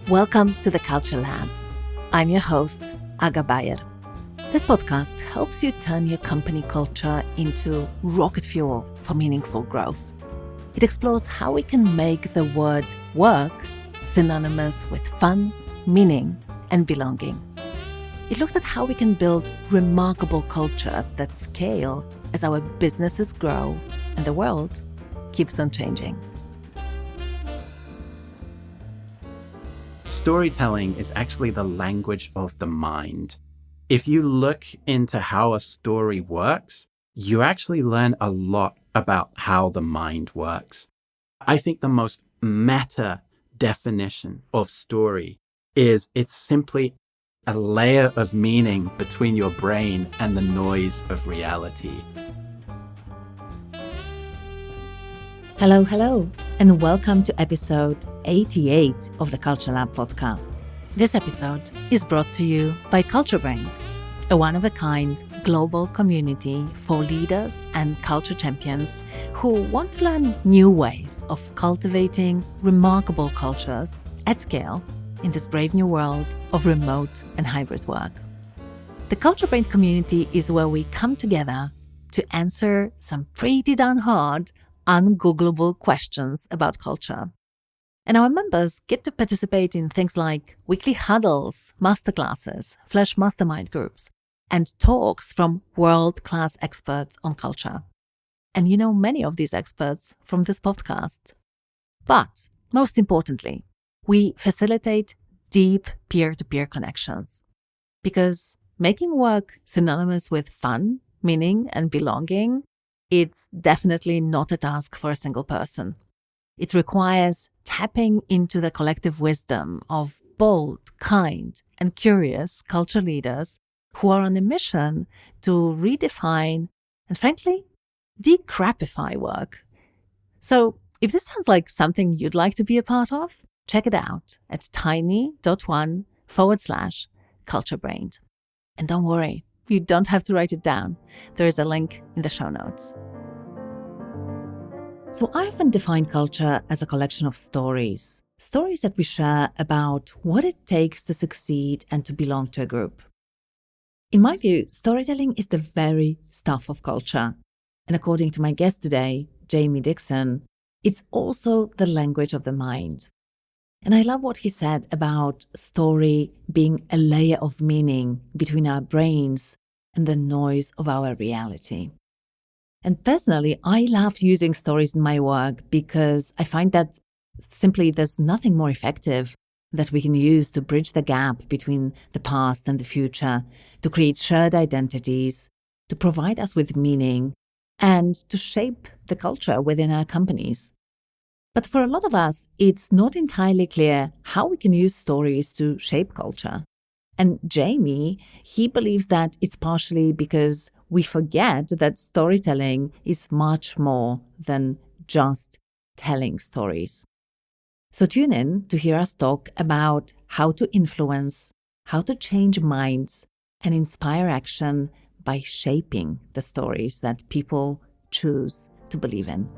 Welcome to the Culture Lab. I'm your host, Bajer. This podcast helps you turn your company culture into rocket fuel for meaningful growth. It explores how we can make the word work synonymous with fun, meaning, and belonging. It looks at how we can build remarkable cultures that scale as our businesses grow and the world keeps on changing. Storytelling is actually the language of the mind. If you look into how a story works, you actually learn a lot about how the mind works. I think the most meta definition of story is it's simply a layer of meaning between your brain and the noise of reality. Hello, and welcome to episode 88 of the Culture Lab podcast. This episode is brought to you by CultureBrained, a one-of-a-kind global community for leaders and culture champions who want to learn new ways of cultivating remarkable cultures at scale in this brave new world of remote and hybrid work. The CultureBrained community is where we come together to answer some pretty darn hard, ungoogleable questions about culture. And our members get to participate in things like weekly huddles, masterclasses, flash mastermind groups, and talks from world-class experts on culture. And you know many of these experts from this podcast. But most importantly, we facilitate deep peer-to-peer connections. Because making work synonymous with fun, meaning, and belonging, it's definitely not a task for a single person. It requires tapping into the collective wisdom of bold, kind, and curious culture leaders who are on a mission to redefine and, frankly, decrapify work. So if this sounds like something you'd like to be a part of, check it out at tiny.one/CultureBrained. And don't worry, you don't have to write it down. There is a link in the show notes. So I often define culture as a collection of stories that we share about what it takes to succeed and to belong to a group. In my view, storytelling is the very stuff of culture. And according to my guest today, Jamie Dixon, it's also the language of the mind. And I love what he said about story being a layer of meaning between our brains and the noise of our reality. And personally, I love using stories in my work because I find that simply there's nothing more effective that we can use to bridge the gap between the past and the future, to create shared identities, to provide us with meaning, and to shape the culture within our companies. But for a lot of us, it's not entirely clear how we can use stories to shape culture. And Jamie, he believes that it's partially because we forget that storytelling is much more than just telling stories. So tune in to hear us talk about how to influence, how to change minds, and inspire action by shaping the stories that people choose to believe in.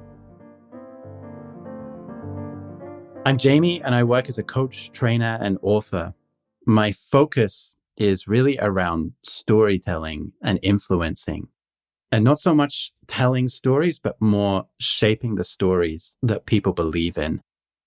I'm Jamie, and I work as a coach, trainer, and author. My focus is really around storytelling and influencing, and not so much telling stories, but more shaping the stories that people believe in.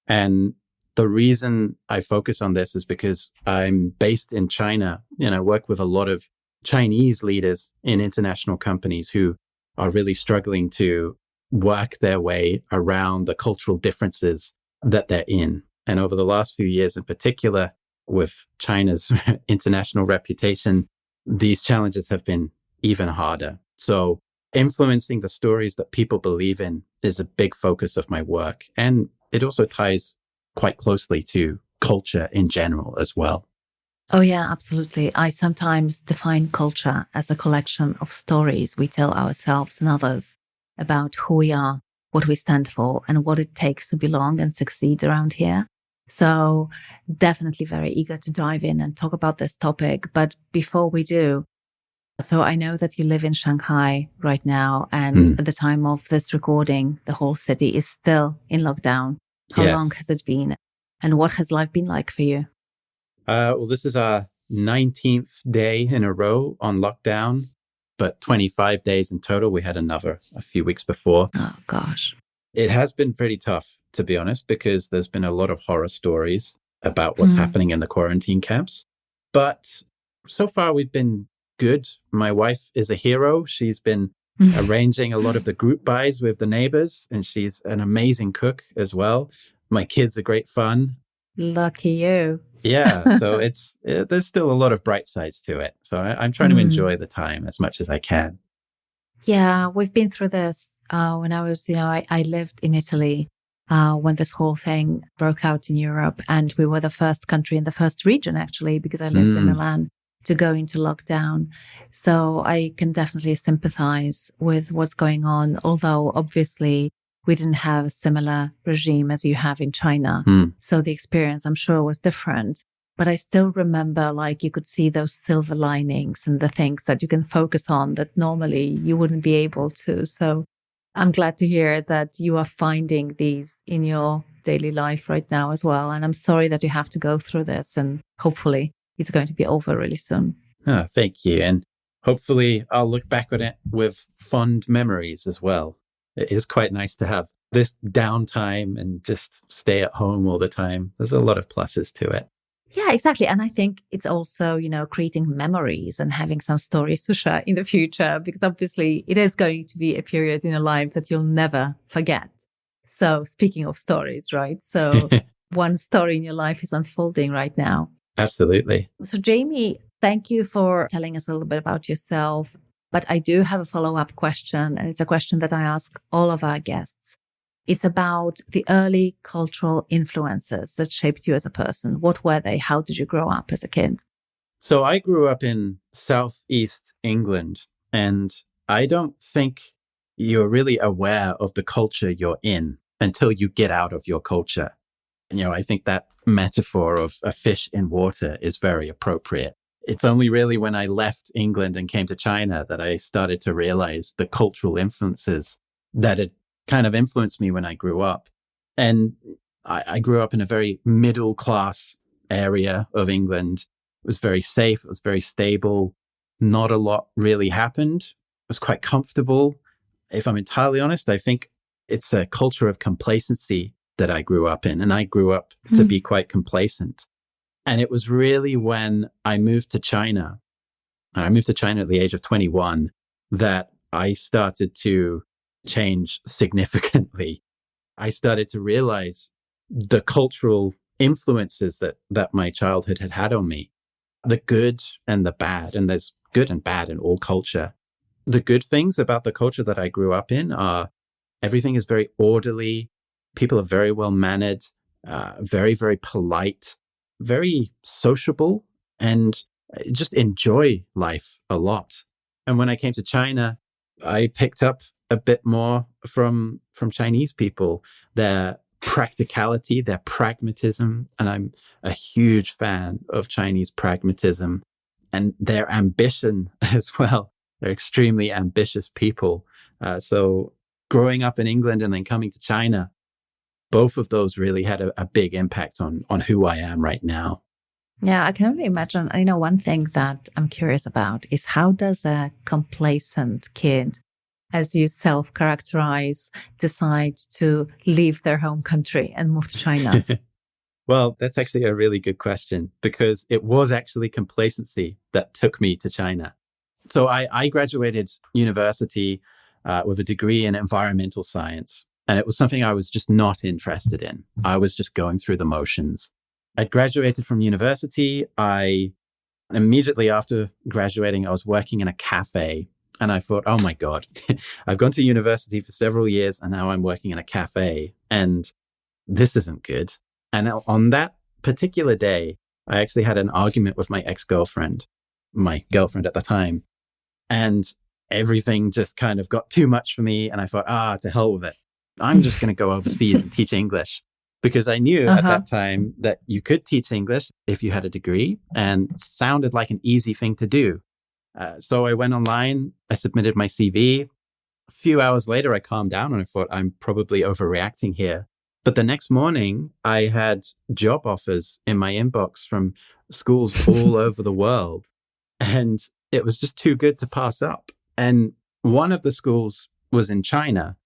And the reason I focus on this is because I'm based in China, and I work with a lot of Chinese leaders in international companies who are really struggling to work their way around the cultural differences that they're in. And over the last few years in particular, with China's international reputation, these challenges have been even harder. So influencing the stories that people believe in is a big focus of my work. And it also ties quite closely to culture in general as well. Oh yeah, absolutely. I sometimes define culture as a collection of stories we tell ourselves and others about who we are, what we stand for, and what it takes to belong and succeed around here. So definitely very eager to dive in and talk about this topic. But before we do, so I know that you live in Shanghai right now, and at the time of this recording, the whole city is still in lockdown. How long has it been? And what has life been like for you? Well, this is our 19th day in a row on lockdown, but 25 days in total. We had another a few weeks before. Oh, gosh. It has been pretty tough, to be honest, because there's been a lot of horror stories about what's Mm. happening in the quarantine camps. But so far, we've been good. My wife is a hero. She's been arranging a lot of the group buys with the neighbors, and she's an amazing cook as well. My kids are great fun. Lucky you. Yeah, so there's still a lot of bright sides to it. So I'm trying to enjoy the time as much as I can. Yeah, we've been through this. When I was, I lived in Italy when this whole thing broke out in Europe. And we were the first country in the first region, actually, because I lived in Milan, to go into lockdown. So I can definitely sympathize with what's going on, although obviously we didn't have a similar regime as you have in China. So the experience, I'm sure, was different. But I still remember, like, you could see those silver linings and the things that you can focus on that normally you wouldn't be able to. So I'm glad to hear that you are finding these in your daily life right now as well. And I'm sorry that you have to go through this, and hopefully it's going to be over really soon. Oh, thank you. And hopefully I'll look back on it with fond memories as well. It is quite nice to have this downtime and just stay at home all the time. There's a lot of pluses to it. Yeah, exactly. And I think it's also, creating memories and having some stories to share in the future, because obviously it is going to be a period in your life that you'll never forget. So speaking of stories, right? So one story in your life is unfolding right now. Absolutely. So Jamie, thank you for telling us a little bit about yourself. But I do have a follow-up question, and it's a question that I ask all of our guests. It's about the early cultural influences that shaped you as a person. What were they? How did you grow up as a kid? So I grew up in Southeast England, and I don't think you're really aware of the culture you're in until you get out of your culture. I think that metaphor of a fish in water is very appropriate. It's only really when I left England and came to China that I started to realize the cultural influences that had kind of influenced me when I grew up. And I grew up in a very middle class area of England. It was very safe. It was very stable. Not a lot really happened. It was quite comfortable. If I'm entirely honest, I think it's a culture of complacency that I grew up in. And I grew up to be quite complacent. And it was really when I moved to China at the age of 21, that I started to change significantly. I started to realize the cultural influences that my childhood had had on me, the good and the bad. And there's good and bad in all culture. The good things about the culture that I grew up in are everything is very orderly. People are very well mannered, very, very polite, very sociable, and just enjoy life a lot. And when I came to China, I picked up a bit more from Chinese people, their practicality, their pragmatism. And I'm a huge fan of Chinese pragmatism and their ambition as well. They're extremely ambitious people. So growing up in England and then coming to China, both of those really had a big impact on who I am right now. Yeah, I can only imagine. I know one thing that I'm curious about is how does a complacent kid, as you self-characterize, decide to leave their home country and move to China? Well, that's actually a really good question, because it was actually complacency that took me to China. So I graduated university with a degree in environmental science. And it was something I was just not interested in. I was just going through the motions. I graduated from university. Immediately after graduating, I was working in a cafe. And I thought, oh my God, I've gone to university for several years and now I'm working in a cafe. And this isn't good. And on that particular day, I actually had an argument with my ex-girlfriend, my girlfriend at the time. And everything just kind of got too much for me. And I thought, to hell with it. I'm just going to go overseas and teach English, because I knew at that time that you could teach English if you had a degree, and it sounded like an easy thing to do. So I went online, I submitted my CV. A few hours later, I calmed down and I thought, I'm probably overreacting here. But the next morning, I had job offers in my inbox from schools all over the world. And it was just too good to pass up. And one of the schools was in China.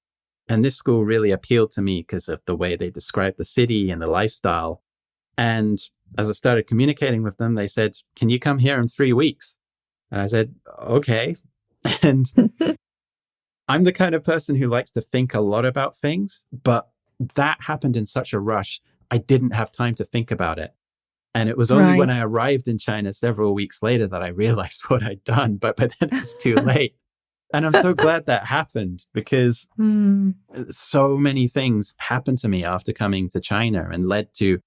And this school really appealed to me because of the way they described the city and the lifestyle. And as I started communicating with them, they said, "Can you come here in 3 weeks?" And I said, "Okay." And I'm the kind of person who likes to think a lot about things, but that happened in such a rush. I didn't have time to think about it. And it was only when I arrived in China several weeks later that I realized what I'd done, but then it was too late. And I'm so glad that happened because so many things happened to me after coming to China and led to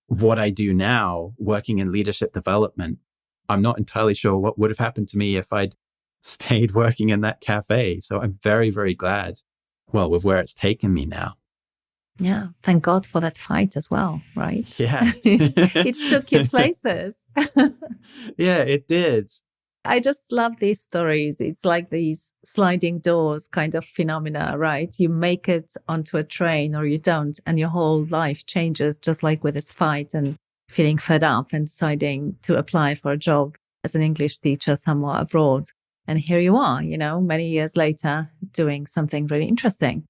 what I do now, working in leadership development. I'm not entirely sure what would have happened to me if I'd stayed working in that cafe. So I'm very, very glad, well, with where it's taken me now. Yeah. Thank God for that fight as well, right? Yeah. It took you places. Yeah, it did. I just love these stories. It's like these sliding doors kind of phenomena, right? You make it onto a train or you don't, and your whole life changes, just like with this fight and feeling fed up and deciding to apply for a job as an English teacher somewhere abroad. And here you are, many years later, doing something really interesting.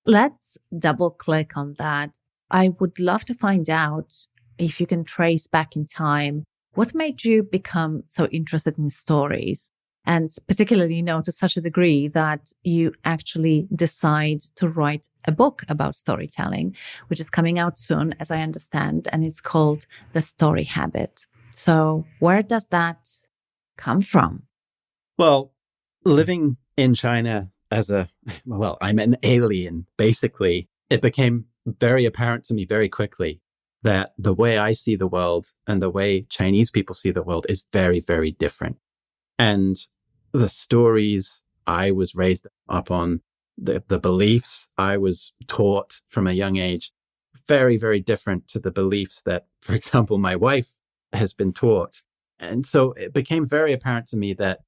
Let's double click on that. I would love to find out if you can trace back in time what made you become so interested in stories, and particularly, to such a degree that you actually decide to write a book about storytelling, which is coming out soon, as I understand, and it's called The Story Habit. So where does that come from? Well, living in China I'm an alien, basically. It became very apparent to me very quickly that the way I see the world and the way Chinese people see the world is very, very different. And the stories I was raised up on, the beliefs I was taught from a young age, very, very different to the beliefs that, for example, my wife has been taught. And so it became very apparent to me that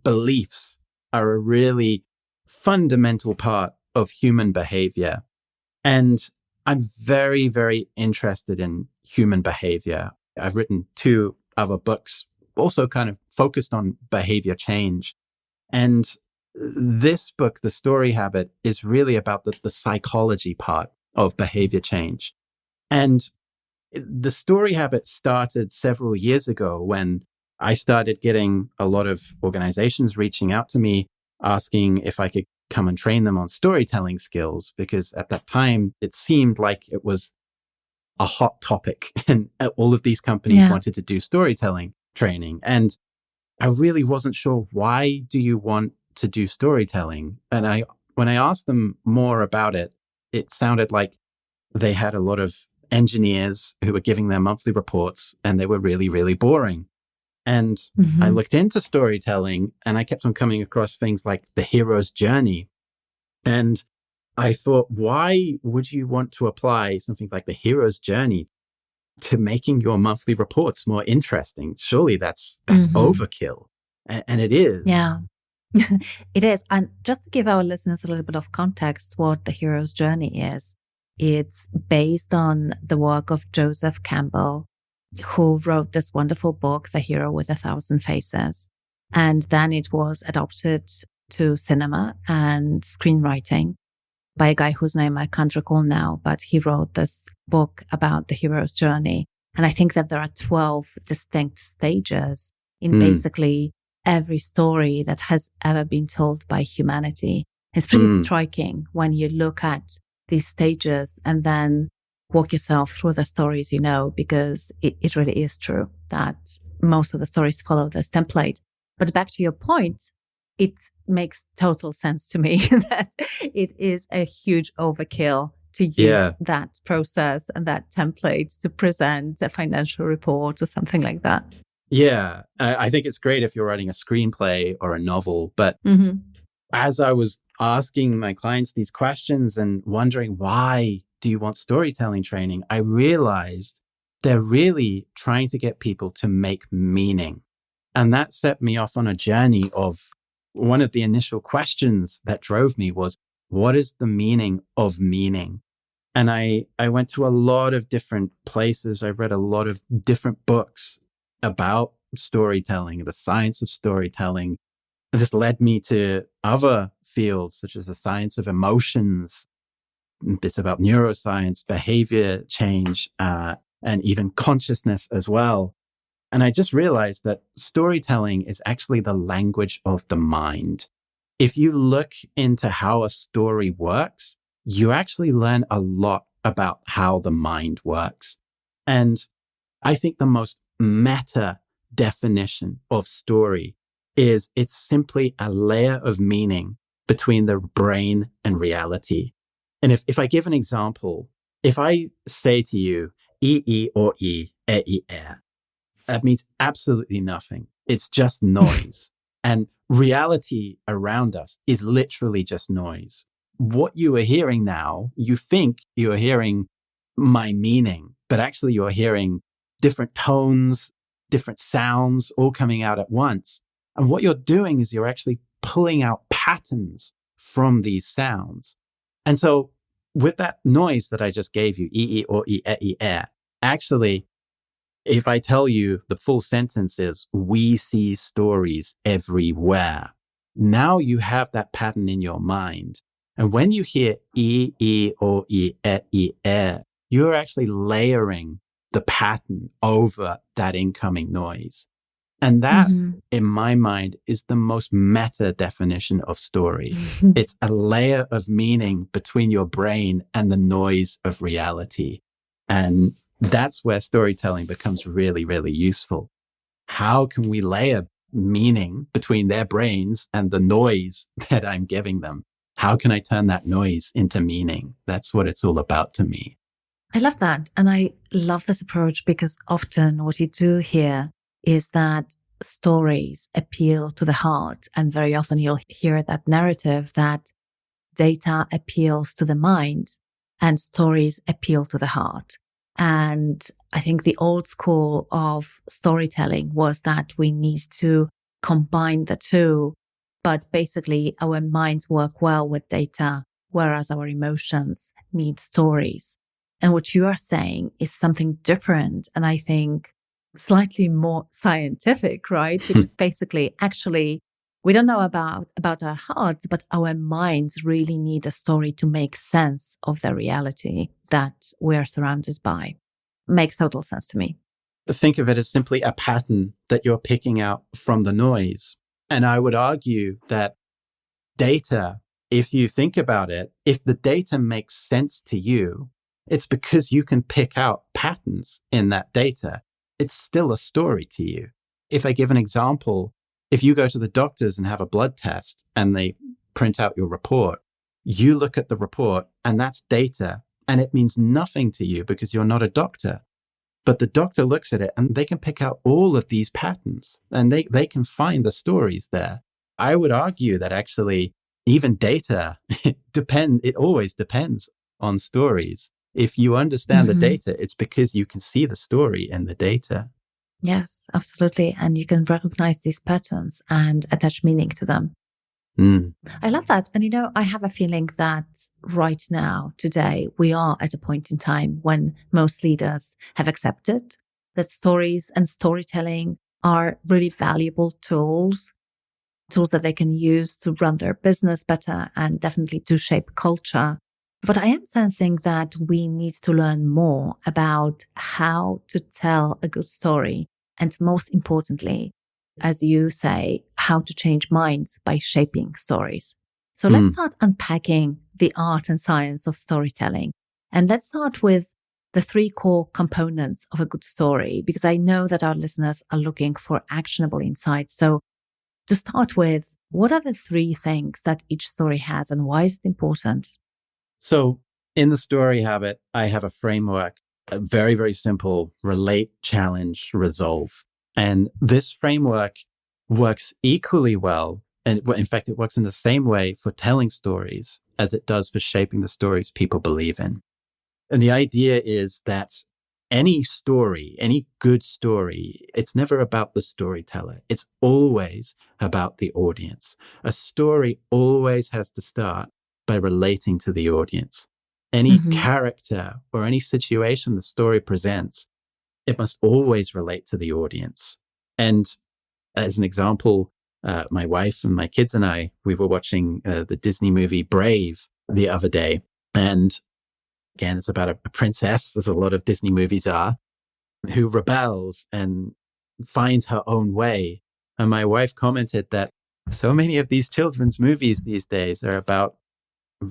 beliefs are a really fundamental part of human behavior. And I'm very, very interested in human behavior. I've written 2 other books, also kind of focused on behavior change. And this book, The Story Habit, is really about the psychology part of behavior change. And the story habit started several years ago when I started getting a lot of organizations reaching out to me, asking if I could come and train them on storytelling skills, because at that time it seemed like it was a hot topic and all of these companies wanted to do storytelling training. And I really wasn't sure, why do you want to do storytelling? And when I asked them more about it, it sounded like they had a lot of engineers who were giving their monthly reports and they were really, really boring. And I looked into storytelling and I kept on coming across things like the hero's journey. And I thought, why would you want to apply something like the hero's journey to making your monthly reports more interesting? Surely that's overkill. And it is. Yeah, it is. And just to give our listeners a little bit of context, what the hero's journey is, it's based on the work of Joseph Campbell, who wrote this wonderful book, The Hero with 1,000 Faces. And then it was adopted to cinema and screenwriting by a guy whose name I can't recall now, but he wrote this book about the hero's journey. And I think that there are 12 distinct stages in basically every story that has ever been told by humanity. It's pretty striking when you look at these stages and then walk yourself through the stories, because it really is true that most of the stories follow this template. But back to your point, it makes total sense to me that it is a huge overkill to use that process and that template to present a financial report or something like that. Yeah, I think it's great if you're writing a screenplay or a novel. But as I was asking my clients these questions and wondering, why do you want storytelling training? I realized they're really trying to get people to make meaning. And that set me off on a journey of, one of the initial questions that drove me was, what is the meaning of meaning? And I went to a lot of different places. I read a lot of different books about storytelling, the science of storytelling. This led me to other fields, such as the science of emotions, bits about neuroscience, behavior change, and even consciousness as well. And I just realized that storytelling is actually the language of the mind. If you look into how a story works, you actually learn a lot about how the mind works. And I think the most meta definition of story is it's simply a layer of meaning between the brain and reality. And if I give an example, if I say to you, or that means absolutely nothing. It's just noise. And reality around us is literally just noise. What you are hearing now, you think you are hearing my meaning, but actually you're hearing different tones, different sounds all coming out at once. And what you're doing is you're actually pulling out patterns from these sounds. And so with that noise that I just gave you, or actually, if I tell you the full sentence is, we see stories everywhere. Now you have that pattern in your mind. And when you hear or you're actually layering the pattern over that incoming noise. And that, in my mind, is the most meta definition of story. It's a layer of meaning between your brain and the noise of reality. And that's where storytelling becomes really, really useful. How can we layer meaning between their brains and the noise that I'm giving them? How can I turn that noise into meaning? That's what it's all about to me. I love that. And I love this approach because often what you do here is that stories appeal to the heart. And very often you'll hear that narrative that data appeals to the mind and stories appeal to the heart. And I think the old school of storytelling was that we need to combine the two, but basically our minds work well with data, whereas our emotions need stories. And what you are saying is something different. And I think slightly more scientific, right? Which is basically actually, we don't know about our hearts, but our minds really need a story to make sense of the reality that we are surrounded by. Makes total sense to me. Think of it as simply a pattern that you're picking out from the noise. And I would argue that data, if you think about it, if the data makes sense to you, it's because you can pick out patterns in that data. It's still a story to you. If I give an example, if you go to the doctors and have a blood test and they print out your report, you look at the report and that's data and it means nothing to you because you're not a doctor. But the doctor looks at it and they can pick out all of these patterns and they can find the stories there. I would argue that actually even data, it always depends on stories. If you understand the data, it's because you can see the story in the data. Yes, absolutely. And you can recognize these patterns and attach meaning to them. I love that. And, I have a feeling that right now, today, we are at a point in time when most leaders have accepted that stories and storytelling are really valuable tools that they can use to run their business better and definitely to shape culture. But I am sensing that we need to learn more about how to tell a good story. And most importantly, as you say, how to change minds by shaping stories. So let's start unpacking the art and science of storytelling. And let's start with the 3 core components of a good story, because I know that our listeners are looking for actionable insights. So to start with, what are the 3 things that each story has and why is it important? So in the story habit, I have a framework, a very, very simple: relate, challenge, resolve. And this framework works equally well. And in fact, it works in the same way for telling stories as it does for shaping the stories people believe in. And the idea is that any story, any good story, it's never about the storyteller. It's always about the audience. A story always has to start by relating to the audience. Any Mm-hmm. character or any situation the story presents, it must always relate to the audience. And as an example, my wife and my kids and I, we were watching the Disney movie Brave the other day. And again, it's about a princess, as a lot of Disney movies are, who rebels and finds her own way. And my wife commented that so many of these children's movies these days are about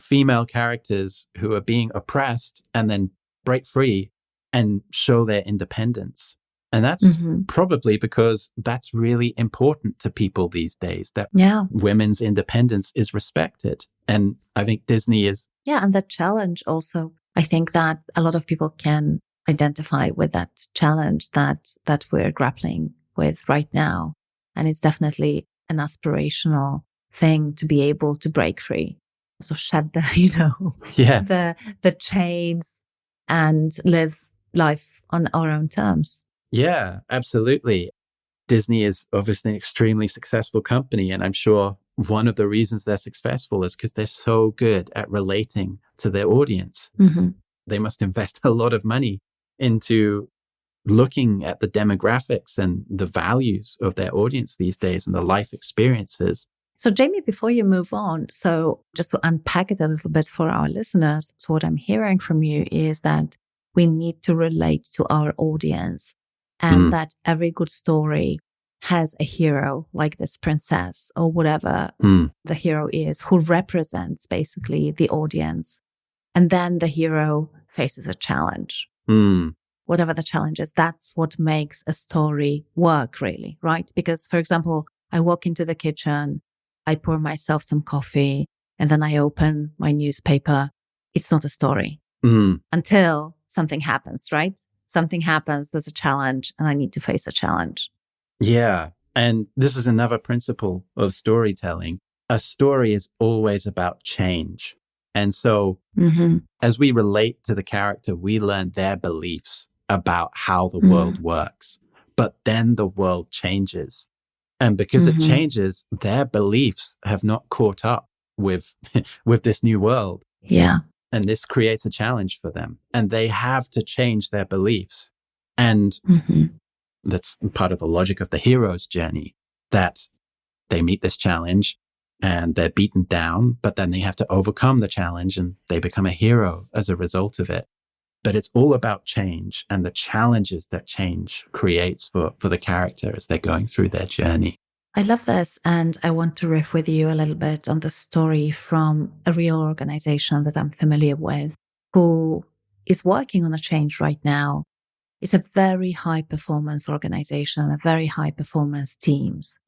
female characters who are being oppressed and then break free and show their independence. And that's Mm-hmm. probably because that's really important to people these days, that Yeah. women's independence is respected. And I think Disney is. Yeah. And that challenge also, I think that a lot of people can identify with that challenge that we're grappling with right now. And it's definitely an aspirational thing to be able to break free. So shed the, Yeah. the chains and live life on our own terms. Yeah, absolutely. Disney is obviously an extremely successful company. And I'm sure one of the reasons they're successful is because they're so good at relating to their audience. Mm-hmm. They must invest a lot of money into looking at the demographics and the values of their audience these days and the life experiences. So, Jamie, before you move on, so just to unpack it a little bit for our listeners, so what I'm hearing from you is that we need to relate to our audience and that every good story has a hero like this princess or whatever the hero is, who represents basically the audience. And then the hero faces a challenge. Whatever the challenge is, that's what makes a story work, really, right? Because, for example, I walk into the kitchen, I pour myself some coffee, and then I open my newspaper. It's not a story until something happens, right? Something happens, there's a challenge, and I need to face a challenge. Yeah. And this is another principle of storytelling. A story is always about change. And so as we relate to the character, we learn their beliefs about how the world works. But then the world changes. And because it changes, their beliefs have not caught up with this new world. Yeah. And this creates a challenge for them. And they have to change their beliefs. And that's part of the logic of the hero's journey, that they meet this challenge and they're beaten down, but then they have to overcome the challenge and they become a hero as a result of it. But it's all about change and the challenges that change creates for the character as they're going through their journey. I love this. And I want to riff with you a little bit on the story from a real organization that I'm familiar with, who is working on a change right now. It's a very high performance organization, a very high performance teams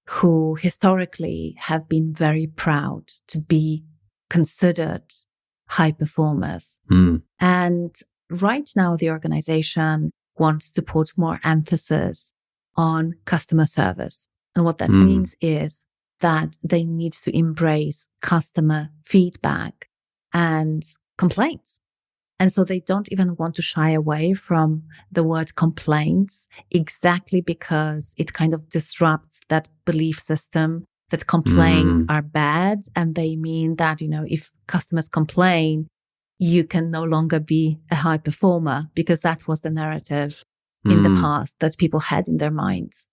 who historically have been very proud to be considered high performers. And right now, the organization wants to put more emphasis on customer service. And what that means is that they need to embrace customer feedback and complaints. And so they don't even want to shy away from the word complaints, exactly because it kind of disrupts that belief system that complaints are bad. And they mean that, if customers complain, you can no longer be a high performer, because that was the narrative in the past that people had in their minds.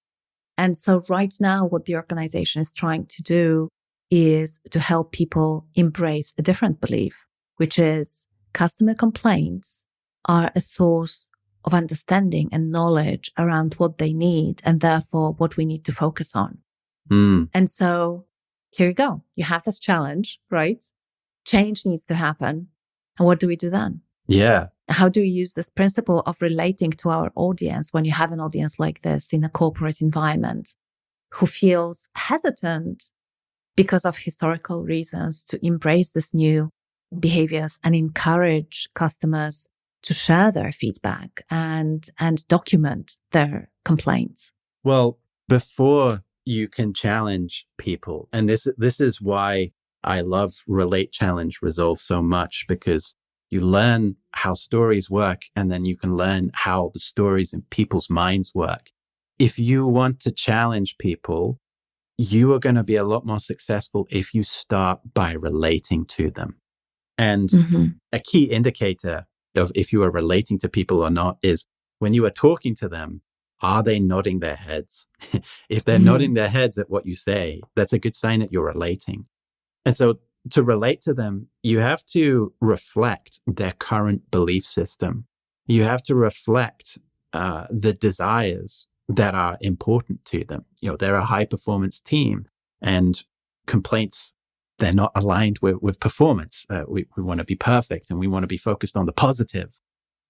And so right now, what the organization is trying to do is to help people embrace a different belief, which is customer complaints are a source of understanding and knowledge around what they need, and therefore what we need to focus on. And so here you go. You have this challenge, right? Change needs to happen. And what do we do then? Yeah. How do we use this principle of relating to our audience when you have an audience like this in a corporate environment who feels hesitant because of historical reasons to embrace this new behaviors and encourage customers to share their feedback and document their complaints? Well, before you can challenge people, and this is why I love Relate, Challenge, Resolve so much, because you learn how stories work, and then you can learn how the stories in people's minds work. If you want to challenge people, you are going to be a lot more successful if you start by relating to them. And a key indicator of if you are relating to people or not is when you are talking to them, are they nodding their heads? If they're nodding their heads at what you say, that's a good sign that you're relating. And so to relate to them, you have to reflect their current belief system. You have to reflect the desires that are important to them. They're a high performance team, and complaints, they're not aligned with performance. We want to be perfect, and we want to be focused on the positive,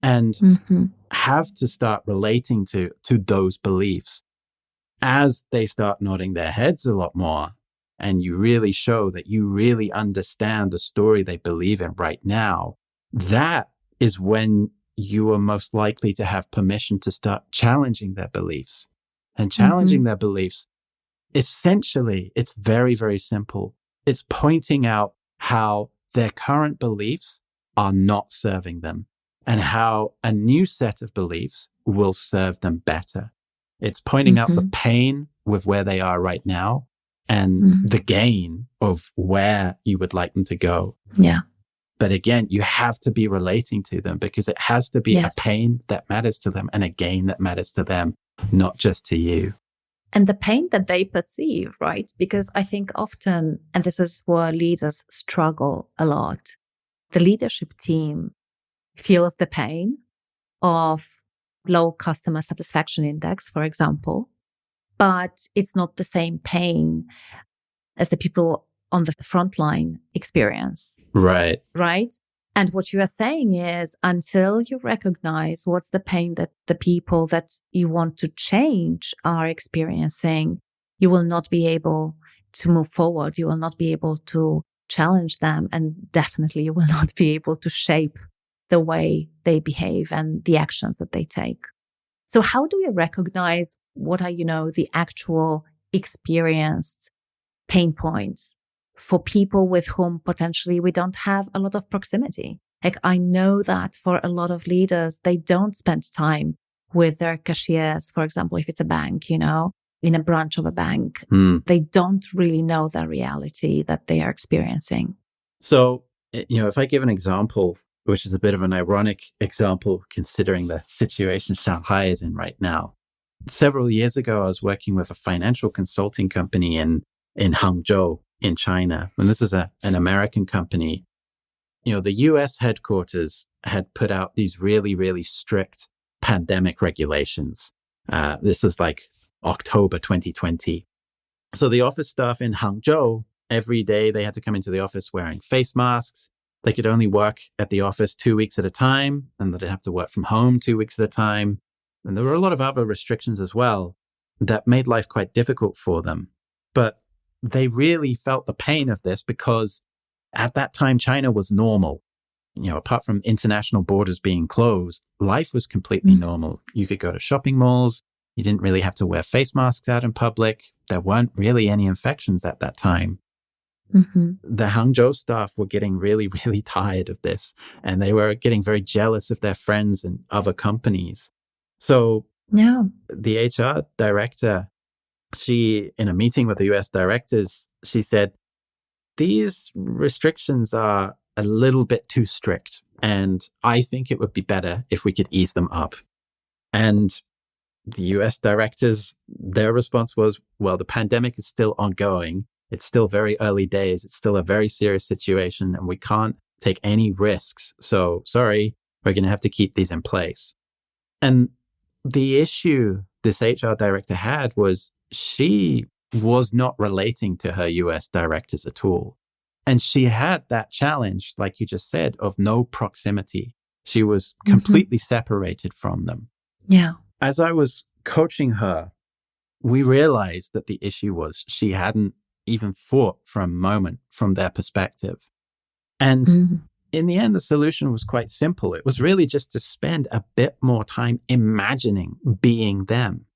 and have to start relating to those beliefs. As they start nodding their heads a lot more, and you really show that you really understand the story they believe in right now, that is when you are most likely to have permission to start challenging their beliefs. And challenging their beliefs, essentially, it's very, very simple. It's pointing out how their current beliefs are not serving them and how a new set of beliefs will serve them better. It's pointing out the pain with where they are right now and the gain of where you would like them to go. Yeah. But again, you have to be relating to them because it has to be a pain that matters to them and a gain that matters to them, not just to you. And the pain that they perceive, right? Because I think often, and this is where leaders struggle a lot, the leadership team feels the pain of low customer satisfaction index, for example, but it's not the same pain as the people on the front line experience. Right. Right. And what you are saying is until you recognize what's the pain that the people that you want to change are experiencing, you will not be able to move forward. You will not be able to challenge them. And definitely you will not be able to shape the way they behave and the actions that they take. So how do we recognize what are, the actual experienced pain points for people with whom potentially we don't have a lot of proximity? Like I know that for a lot of leaders, they don't spend time with their cashiers, for example, if it's a bank, in a branch of a bank, they don't really know the reality that they are experiencing. So, if I give an example, which is a bit of an ironic example considering the situation Shanghai is in right now. Several years ago, I was working with a financial consulting company in Hangzhou in China. And this is an American company. The US headquarters had put out these really, really strict pandemic regulations. This was like October 2020. So the office staff in Hangzhou, every day they had to come into the office wearing face masks. They could only work at the office 2 weeks at a time, and they'd have to work from home 2 weeks at a time. And there were a lot of other restrictions as well that made life quite difficult for them. But they really felt the pain of this because at that time, China was normal. Apart from international borders being closed, life was completely normal. You could go to shopping malls. You didn't really have to wear face masks out in public. There weren't really any infections at that time. The Hangzhou staff were getting really, really tired of this, and they were getting very jealous of their friends and other companies. So the HR director, she, in a meeting with the US directors, she said, these restrictions are a little bit too strict, and I think it would be better if we could ease them up. And the US directors, their response was, well, the pandemic is still ongoing. It's still very early days. It's still a very serious situation, and we can't take any risks. So sorry, we're going to have to keep these in place. And the issue this HR director had was she was not relating to her US directors at all. And she had that challenge, like you just said, of no proximity. She was completely separated from them. Yeah. As I was coaching her, we realized that the issue was she hadn't even thought for a moment from their perspective. And in the end, the solution was quite simple. It was really just to spend a bit more time imagining being them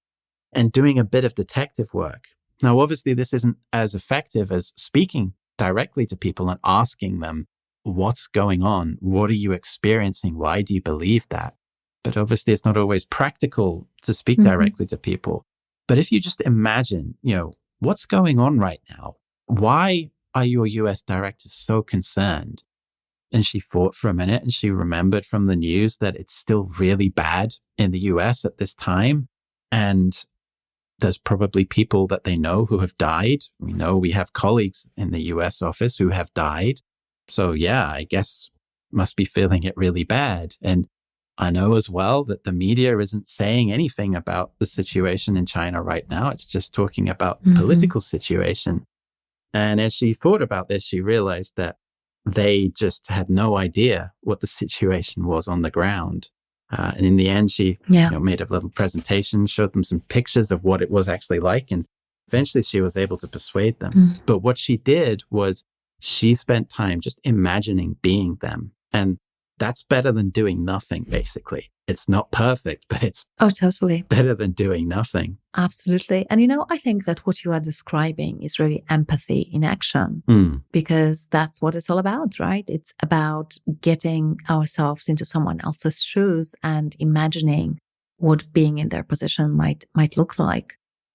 and doing a bit of detective work. Now, obviously, this isn't as effective as speaking directly to people and asking them, what's going on? What are you experiencing? Why do you believe that? But obviously, it's not always practical to speak directly to people. But if you just imagine, what's going on right now? Why are your US directors so concerned? And she thought for a minute and she remembered from the news that it's still really bad in the US at this time. And there's probably people that they know who have died. We know we have colleagues in the US office who have died. So yeah, I guess must be feeling it really bad. And I know as well that the media isn't saying anything about the situation in China right now. It's just talking about the political situation. And as she thought about this, she realized that they just had no idea what the situation was on the ground. And in the end, she made a little presentation, showed them some pictures of what it was actually like. And eventually she was able to persuade them. But what she did was she spent time just imagining being them. And that's better than doing nothing, basically. It's not perfect, but it's totally better than doing nothing. Absolutely. And, I think that what you are describing is really empathy in action, because that's what it's all about, right? It's about getting ourselves into someone else's shoes and imagining what being in their position might look like,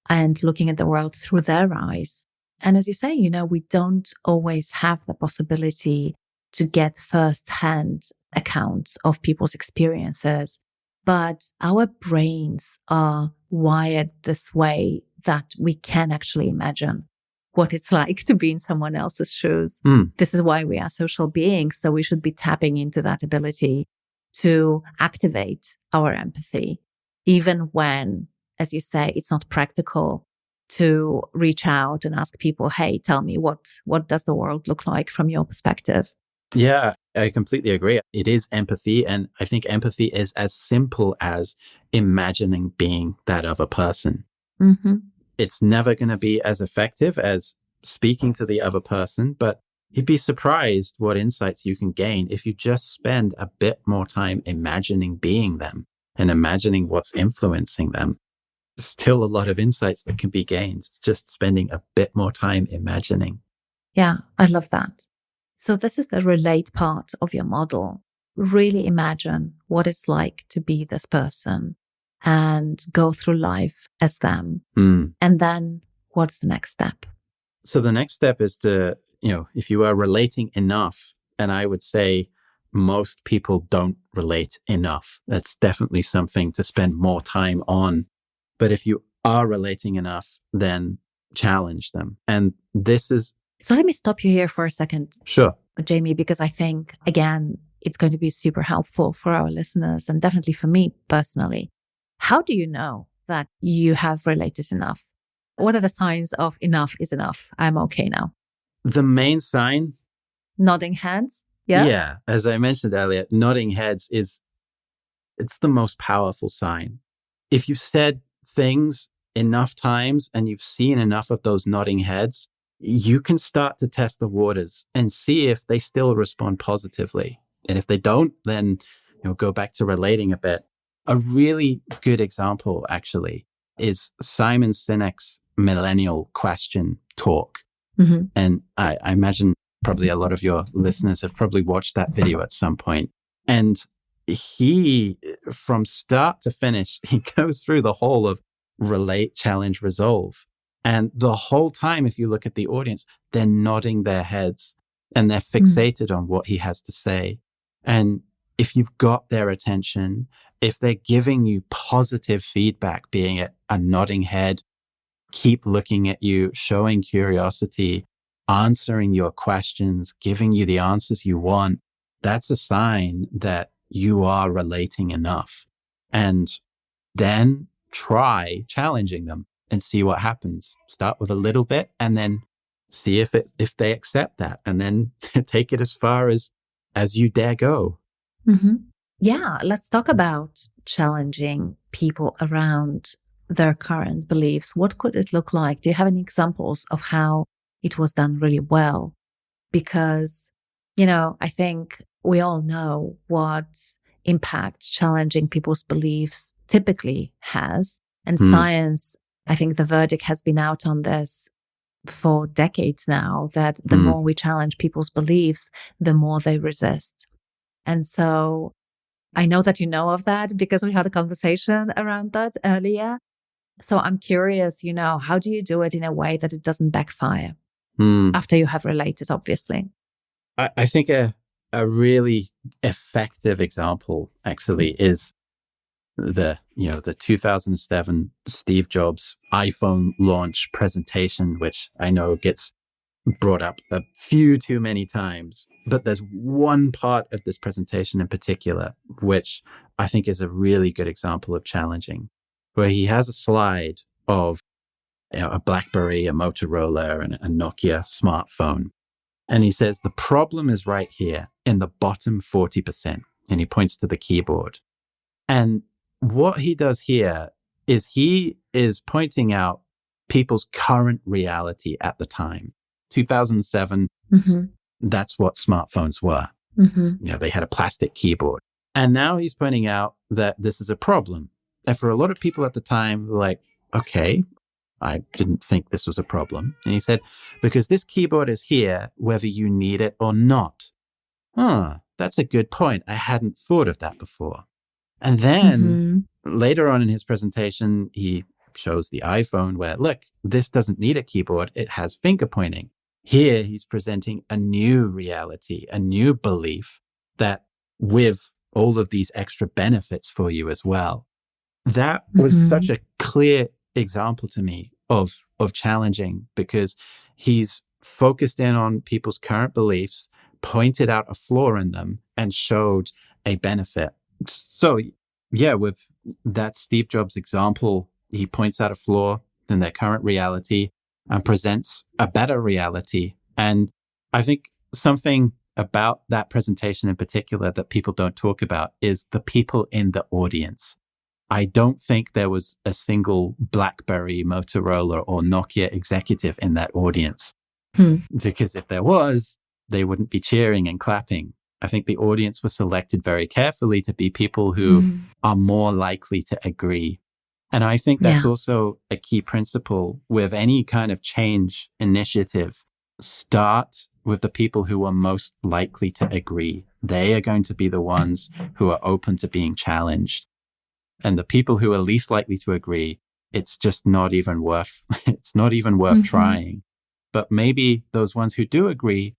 and looking at the world through their eyes. And as you say, we don't always have the possibility to get first-hand accounts of people's experiences, but our brains are wired this way that we can actually imagine what it's like to be in someone else's shoes. This is why we are social beings, so we should be tapping into that ability to activate our empathy, even when, as you say, it's not practical to reach out and ask people, hey, tell me, what does the world look like from your perspective? Yeah, I completely agree. It is empathy. And I think empathy is as simple as imagining being that other person. It's never going to be as effective as speaking to the other person, but you'd be surprised what insights you can gain if you just spend a bit more time imagining being them and imagining what's influencing them. There's still a lot of insights that can be gained. It's just spending a bit more time imagining. Yeah, I love that. So this is the relate part of your model. Really imagine what it's like to be this person and go through life as them. And then what's the next step? So the next step is to, if you are relating enough, and I would say most people don't relate enough. That's definitely something to spend more time on. But if you are relating enough, then challenge them. And this is... So let me stop you here for a second. Sure. Jamie, because I think, again, it's going to be super helpful for our listeners and definitely for me personally. How do you know that you have related enough? What are the signs of enough is enough? I'm okay now. The main sign? Nodding heads. Yeah. Yeah. As I mentioned earlier, nodding heads it's the most powerful sign. If you've said things enough times and you've seen enough of those nodding heads, you can start to test the waters and see if they still respond positively. And if they don't, then go back to relating a bit. A really good example, actually, is Simon Sinek's Millennial Question Talk. And I imagine probably a lot of your listeners have probably watched that video at some point. And he, from start to finish, he goes through the whole of relate, challenge, resolve. And the whole time, if you look at the audience, they're nodding their heads and they're fixated on what he has to say. And if you've got their attention, if they're giving you positive feedback, being it a nodding head, keep looking at you, showing curiosity, answering your questions, giving you the answers you want, that's a sign that you are relating enough. And then try challenging them and see what happens. Start with a little bit and then see if they accept that, and then take it as far as you dare go. Yeah, let's talk about challenging people around their current beliefs. What could it look like? Do you have any examples of how it was done really well? Because, I think we all know what impact challenging people's beliefs typically has. And science, I think the verdict has been out on this for decades now, that the more we challenge people's beliefs, the more they resist. And so I know that you know of that because we had a conversation around that earlier. So I'm curious, how do you do it in a way that it doesn't backfire after you have related, obviously? I think a a really effective example actually is the 2007 Steve Jobs iPhone launch presentation, which I know gets brought up a few too many times. But there's one part of this presentation in particular, which I think is a really good example of challenging, where he has a slide of a BlackBerry, a Motorola, and a Nokia smartphone. And he says, the problem is right here in the bottom 40%. And he points to the keyboard. And what he does here is he is pointing out people's current reality at the time. 2007, that's what smartphones were. They had a plastic keyboard. And now he's pointing out that this is a problem. And for a lot of people at the time, like, okay, I didn't think this was a problem. And he said, because this keyboard is here, whether you need it or not. That's a good point. I hadn't thought of that before. And then later on in his presentation, he shows the iPhone where, look, this doesn't need a keyboard. It has finger pointing. Here, he's presenting a new reality, a new belief that with all of these extra benefits for you as well. That was such a clear example to me of challenging, because he's focused in on people's current beliefs, pointed out a flaw in them, and showed a benefit. So, yeah, with that Steve Jobs example, he points out a flaw in their current reality and presents a better reality. And I think something about that presentation in particular that people don't talk about is the people in the audience. I don't think there was a single BlackBerry, Motorola, or Nokia executive in that audience. Because if there was, they wouldn't be cheering and clapping. I think the audience was selected very carefully to be people who are more likely to agree. And I think that's also a key principle with any kind of change initiative. Start with the people who are most likely to agree. They are going to be the ones who are open to being challenged. And the people who are least likely to agree, it's just not even worth, trying. But maybe those ones who do agree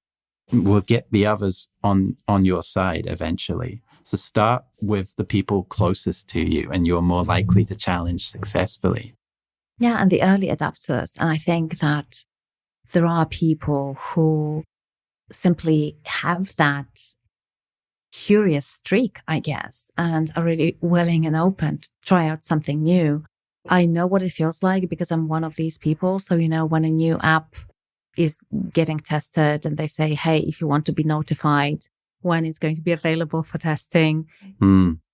will get the others on your side eventually. So start with the people closest to you, and you're more likely to challenge successfully. Yeah, and the early adapters. And I think that there are people who simply have that curious streak, I guess, and are really willing and open to try out something new. I know what it feels like because I'm one of these people. So, when a new app is getting tested and they say, hey, if you want to be notified when it's going to be available for testing,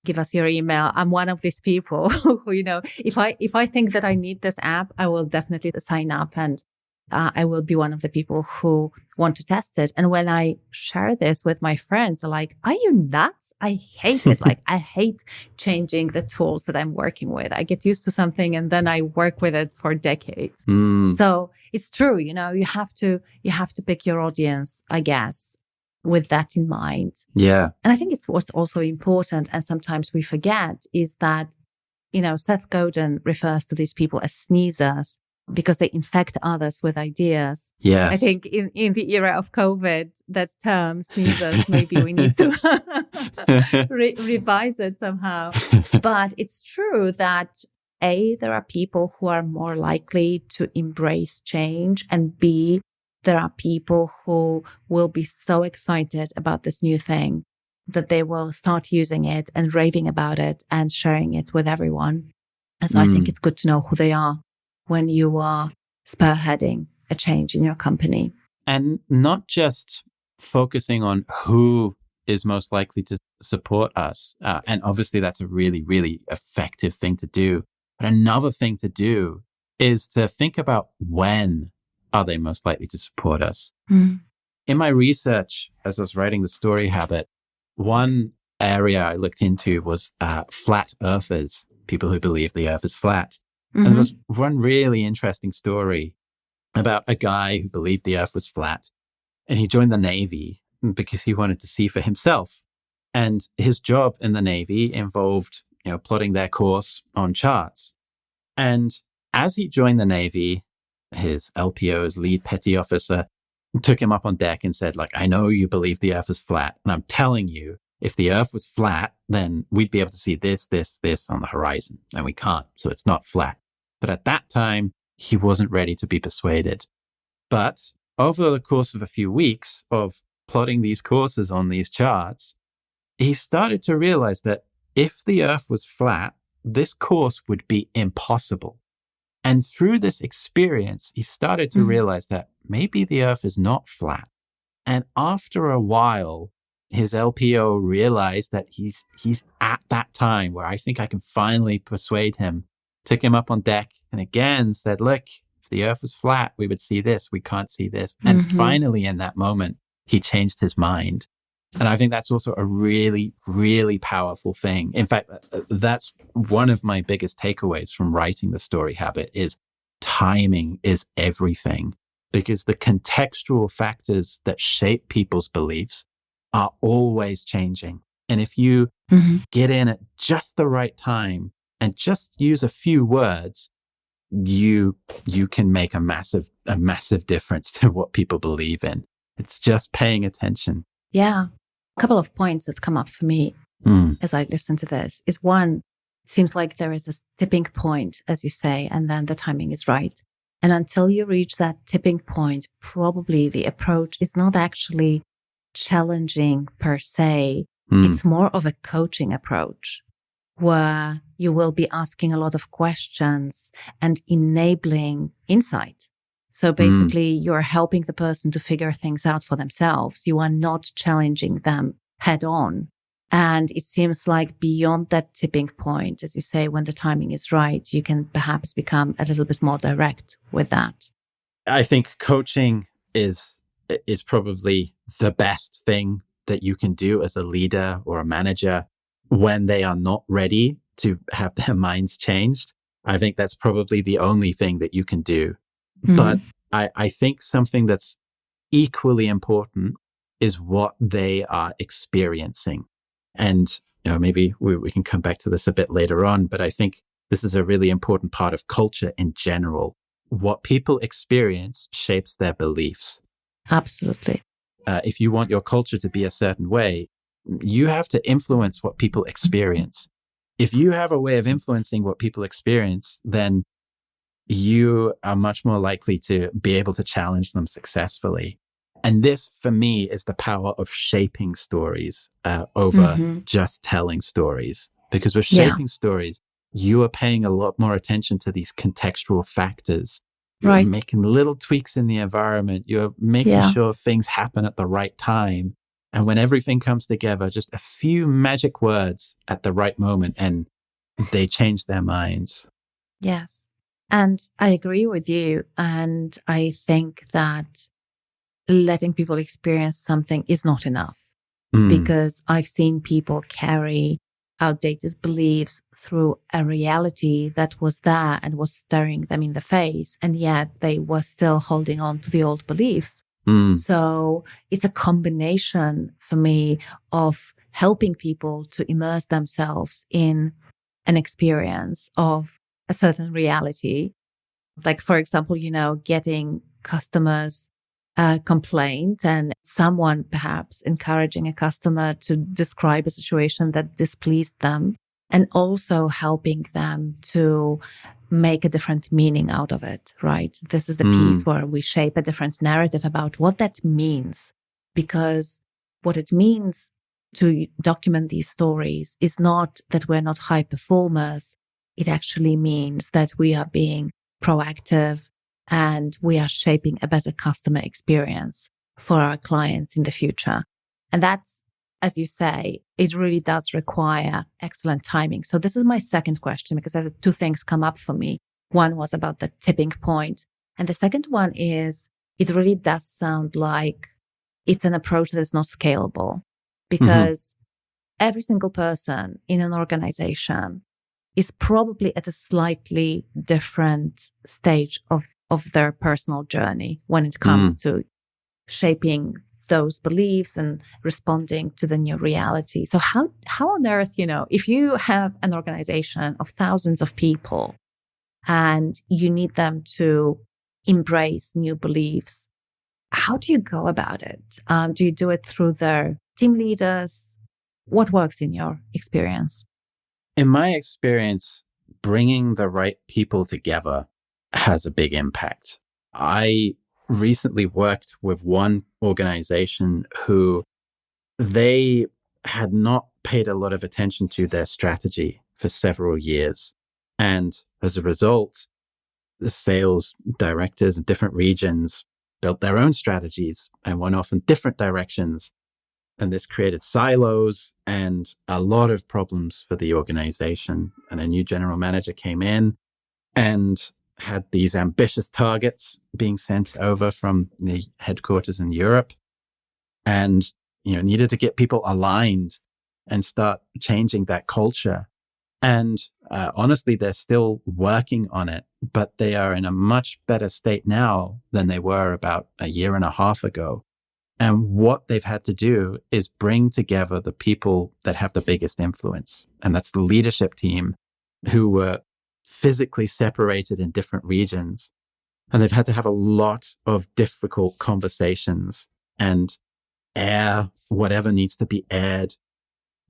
give us your email. I'm one of these people who, if I think that I need this app, I will definitely sign up, and I will be one of the people who want to test it. And when I share this with my friends, they're like, are you nuts? I hate it. I hate changing the tools that I'm working with. I get used to something and then I work with it for decades. So it's true, you have to pick your audience, I guess, with that in mind. Yeah. And I think it's what's also important, and sometimes we forget, is that, Seth Godin refers to these people as sneezers, because they infect others with ideas. Yes. I think in the era of COVID, that term, sneezers, maybe we need to revise it somehow. But it's true that A, there are people who are more likely to embrace change, and B, there are people who will be so excited about this new thing that they will start using it and raving about it and sharing it with everyone. And so I think it's good to know who they are when you are spearheading a change in your company. And not just focusing on who is most likely to support us. And obviously that's a really, really effective thing to do. But another thing to do is to think about when are they most likely to support us. In my research, as I was writing The Story Habit, one area I looked into was flat earthers, people who believe the earth is flat. And there was one really interesting story about a guy who believed the earth was flat, and he joined the Navy because he wanted to see for himself. And his job in the Navy involved, plotting their course on charts. And as he joined the Navy, his LPO, his lead petty officer, took him up on deck and said, like, I know you believe the earth is flat. And I'm telling you, if the earth was flat, then we'd be able to see this, this, this on the horizon. And we can't. So it's not flat. But at that time, he wasn't ready to be persuaded. But over the course of a few weeks of plotting these courses on these charts, he started to realize that if the earth was flat, this course would be impossible. And through this experience, he started to realize that maybe the earth is not flat. And after a while, his LPO realized that he's at that time where I think I can finally persuade him, took him up on deck and again said, look, if the earth was flat, we would see this. We can't see this. And finally, in that moment, he changed his mind. And I think that's also a really, really powerful thing. In fact, that's one of my biggest takeaways from writing The Story Habit is timing is everything, because the contextual factors that shape people's beliefs are always changing. And if you get in at just the right time and just use a few words, you can make a massive difference to what people believe in. It's just paying attention. Yeah. A couple of points that come up for me as I listen to this is one, it seems like there is a tipping point, as you say, and then the timing is right. And until you reach that tipping point, probably the approach is not actually challenging per se. It's more of a coaching approach where you will be asking a lot of questions and enabling insight. So basically, you're helping the person to figure things out for themselves. You are not challenging them head on. And it seems like beyond that tipping point, as you say, when the timing is right, you can perhaps become a little bit more direct with that. I think coaching is probably the best thing that you can do as a leader or a manager when they are not ready to have their minds changed. I think that's probably the only thing that you can do. But I think something that's equally important is what they are experiencing. And maybe we can come back to this a bit later on, but I think this is a really important part of culture in general. What people experience shapes their beliefs. Absolutely. If you want your culture to be a certain way, you have to influence what people experience. If you have a way of influencing what people experience, then you are much more likely to be able to challenge them successfully. And this, for me, is the power of shaping stories over just telling stories. Because with shaping stories, you are paying a lot more attention to these contextual factors. You're making little tweaks in the environment. You're making sure things happen at the right time. And when everything comes together, just a few magic words at the right moment, and they change their minds. Yes. And I agree with you. And I think that letting people experience something is not enough because I've seen people carry outdated beliefs through a reality that was there and was staring them in the face. And yet they were still holding on to the old beliefs. So it's a combination for me of helping people to immerse themselves in an experience of a certain reality. Like, for example, getting customers a complaint and someone perhaps encouraging a customer to describe a situation that displeased them and also helping them to make a different meaning out of it, right? This is the piece where we shape a different narrative about what that means, because what it means to document these stories is not that we're not high performers. It actually means that we are being proactive and we are shaping a better customer experience for our clients in the future. And that's, as you say, it really does require excellent timing. So this is my second question, because there's two things come up for me. One was about the tipping point. And the second one is, it really does sound like it's an approach that is not scalable, because every single person in an organization is probably at a slightly different stage of their personal journey when it comes to shaping those beliefs and responding to the new reality. So how on earth, if you have an organization of thousands of people and you need them to embrace new beliefs, how do you go about it? Do you do it through the team leaders? What works in your experience? In my experience, bringing the right people together has a big impact. I recently worked with one organization who they had not paid a lot of attention to their strategy for several years. And as a result, the sales directors in different regions built their own strategies and went off in different directions. And this created silos and a lot of problems for the organization. And a new general manager came in and had these ambitious targets being sent over from the headquarters in Europe, and needed to get people aligned and start changing that culture. And honestly, they're still working on it, but they are in a much better state now than they were about a year and a half ago. And what they've had to do is bring together the people that have the biggest influence. And that's the leadership team, who were physically separated in different regions. And they've had to have a lot of difficult conversations and air whatever needs to be aired,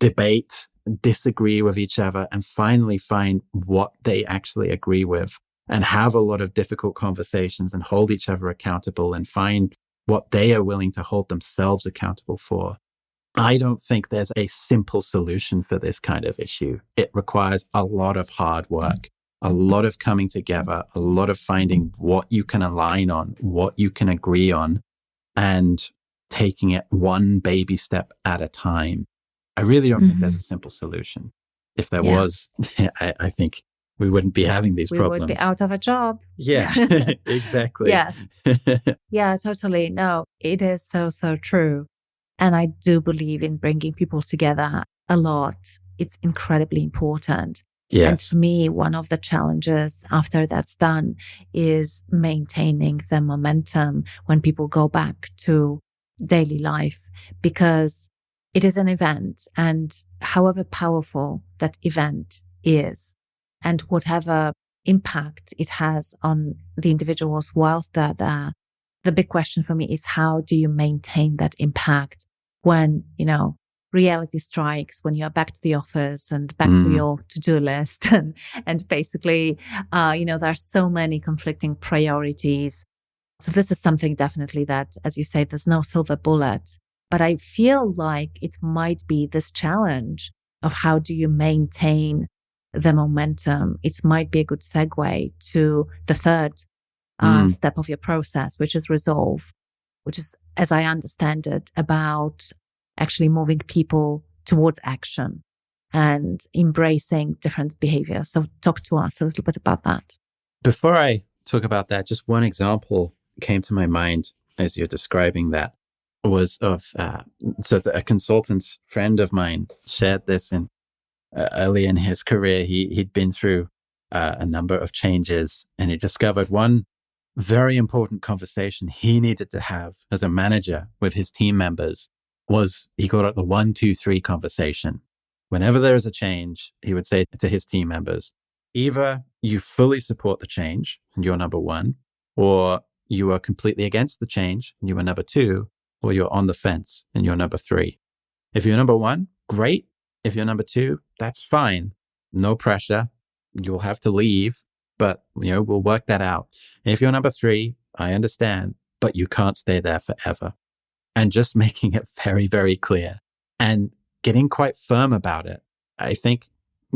debate, disagree with each other, and finally find what they actually agree with, and have a lot of difficult conversations and hold each other accountable and find what they are willing to hold themselves accountable for. I don't think there's a simple solution for this kind of issue. It requires a lot of hard work, a lot of coming together, a lot of finding what you can align on, what you can agree on, and taking it one baby step at a time. I really don't think there's a simple solution. If there was, I think we wouldn't be having these problems. We would be out of a job. Yeah, exactly. Yes. Yeah, totally. No, it is so, so true. And I do believe in bringing people together a lot. It's incredibly important. Yes. And to me, one of the challenges after that's done is maintaining the momentum when people go back to daily life, because it is an event, and however powerful that event is, and whatever impact it has on the individuals whilst they're there, the big question for me is, how do you maintain that impact when, reality strikes, when you're back to the office and back to your to-do list, and basically, there are so many conflicting priorities. So this is something definitely that, as you say, there's no silver bullet. But I feel like it might be this challenge of how do you maintain the momentum. It might be a good segue to the third step of your process, which is resolve, which is, as I understand it, about actually moving people towards action and embracing different behaviors. So talk to us a little bit about that. Before I talk about that, just one example came to my mind as you're describing that. Was of so a consultant friend of mine shared this in early in his career. He'd been through a number of changes, and he discovered one very important conversation he needed to have as a manager with his team members was, he called it the 1, 2, 3 conversation. Whenever there is a change, he would say to his team members, either you fully support the change and you're number 1, or you are completely against the change and you are number 2, or you're on the fence and you're number 3. If you're number 1, great. If you're number 2, that's fine. No pressure. You'll have to leave, but we'll work that out. If you're number 3, I understand, but you can't stay there forever. And just making it very, very clear and getting quite firm about it. I think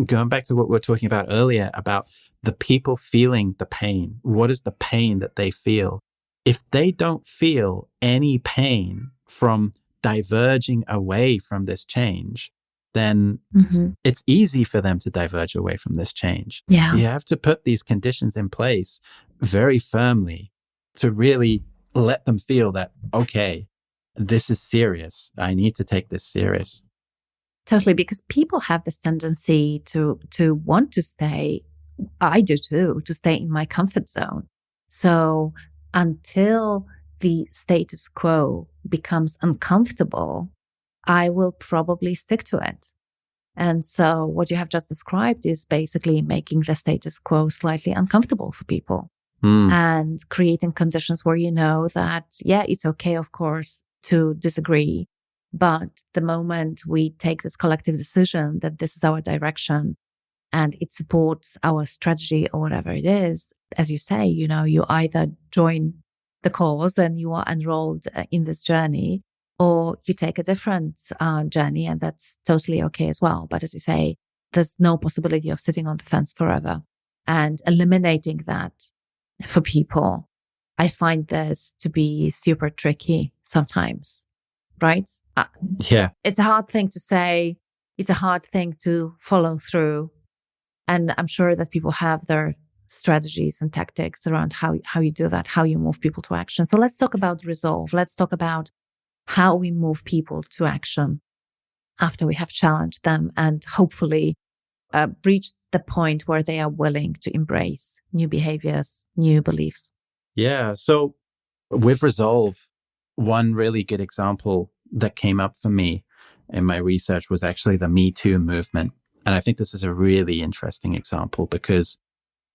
going back to what we were talking about earlier about the people feeling the pain. What is the pain that they feel? If they don't feel any pain from diverging away from this change, then it's easy for them to diverge away from this change. Yeah. You have to put these conditions in place very firmly to really let them feel that, okay, this is serious. I need to take this serious. Totally, because people have this tendency to want to stay, I do too, to stay in my comfort zone. So until the status quo becomes uncomfortable, I will probably stick to it. And so what you have just described is basically making the status quo slightly uncomfortable for people. Mm. and creating conditions where you know that, yeah, it's okay, of course, to disagree. But the moment we take this collective decision that this is our direction and it supports our strategy or whatever it is, as you say, you either join the cause and you are enrolled in this journey, or you take a different journey, and that's totally okay as well. But as you say, there's no possibility of sitting on the fence forever. And eliminating that for people, I find this to be super tricky sometimes, right? Yeah. It's a hard thing to say. It's a hard thing to follow through. And I'm sure that people have their strategies and tactics around how you do that, how you move people to action. So let's talk about resolve. Let's talk about how we move people to action after we have challenged them and hopefully reach the point where they are willing to embrace new behaviors, new beliefs. Yeah. So with resolve, one really good example that came up for me in my research was actually the Me Too movement. And I think this is a really interesting example because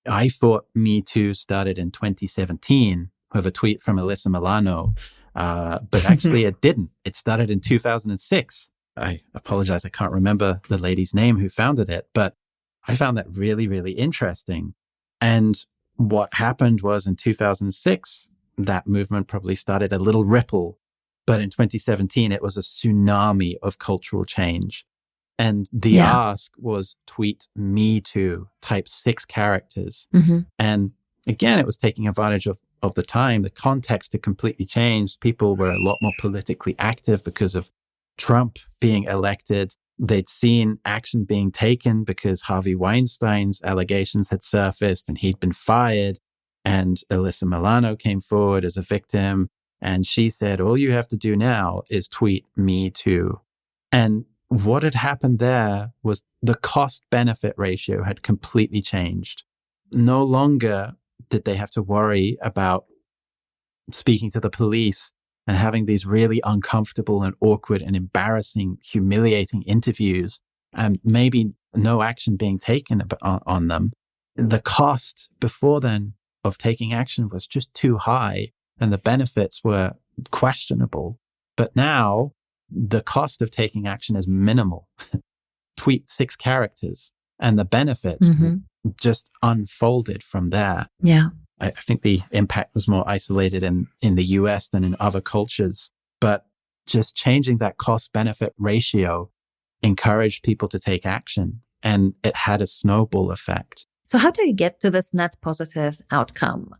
I thought Me Too started in 2017 with a tweet from Alyssa Milano, but actually it didn't. It started in 2006. I apologize, I can't remember the lady's name who founded it, but I found that really, really interesting. And what happened was in 2006, that movement probably started a little ripple, but in 2017, it was a tsunami of cultural change. And the ask was tweet me too, type 6 characters. Mm-hmm. And again, it was taking advantage of the time. The context had completely changed. People were a lot more politically active because of Trump being elected. They'd seen action being taken because Harvey Weinstein's allegations had surfaced and he'd been fired. And Alyssa Milano came forward as a victim. And she said, all you have to do now is tweet me too. And what had happened there was the cost-benefit ratio had completely changed. No longer did they have to worry about speaking to the police and having these really uncomfortable and awkward and embarrassing, humiliating interviews, and maybe no action being taken on them. The cost before then of taking action was just too high, and the benefits were questionable. But now, the cost of taking action is minimal. Tweet 6 characters, and the benefits just unfolded from there. Yeah. I think the impact was more isolated in the US than in other cultures, but just changing that cost-benefit ratio encouraged people to take action, and it had a snowball effect. So how do you get to this net positive outcome?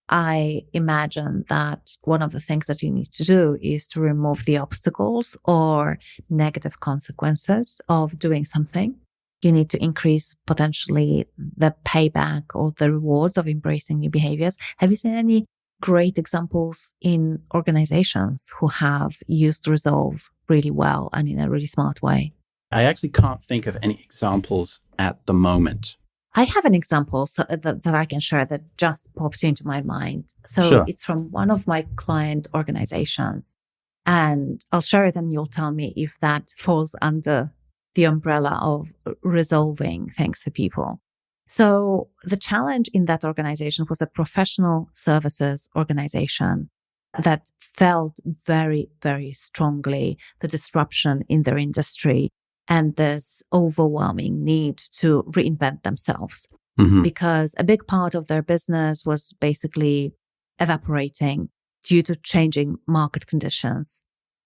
I imagine that one of the things that you need to do is to remove the obstacles or negative consequences of doing something. You need to increase potentially the payback or the rewards of embracing new behaviors. Have you seen any great examples in organizations who have used Resolve really well and in a really smart way? I actually can't think of any examples at the moment. I have an example that I can share that just popped into my mind. So Sure. It's from one of my client organizations, and I'll share it and you'll tell me if that falls under the umbrella of resolving things for people. So the challenge in that organization was a professional services organization that felt very, very strongly the disruption in their industry and this overwhelming need to reinvent themselves, because a big part of their business was basically evaporating due to changing market conditions.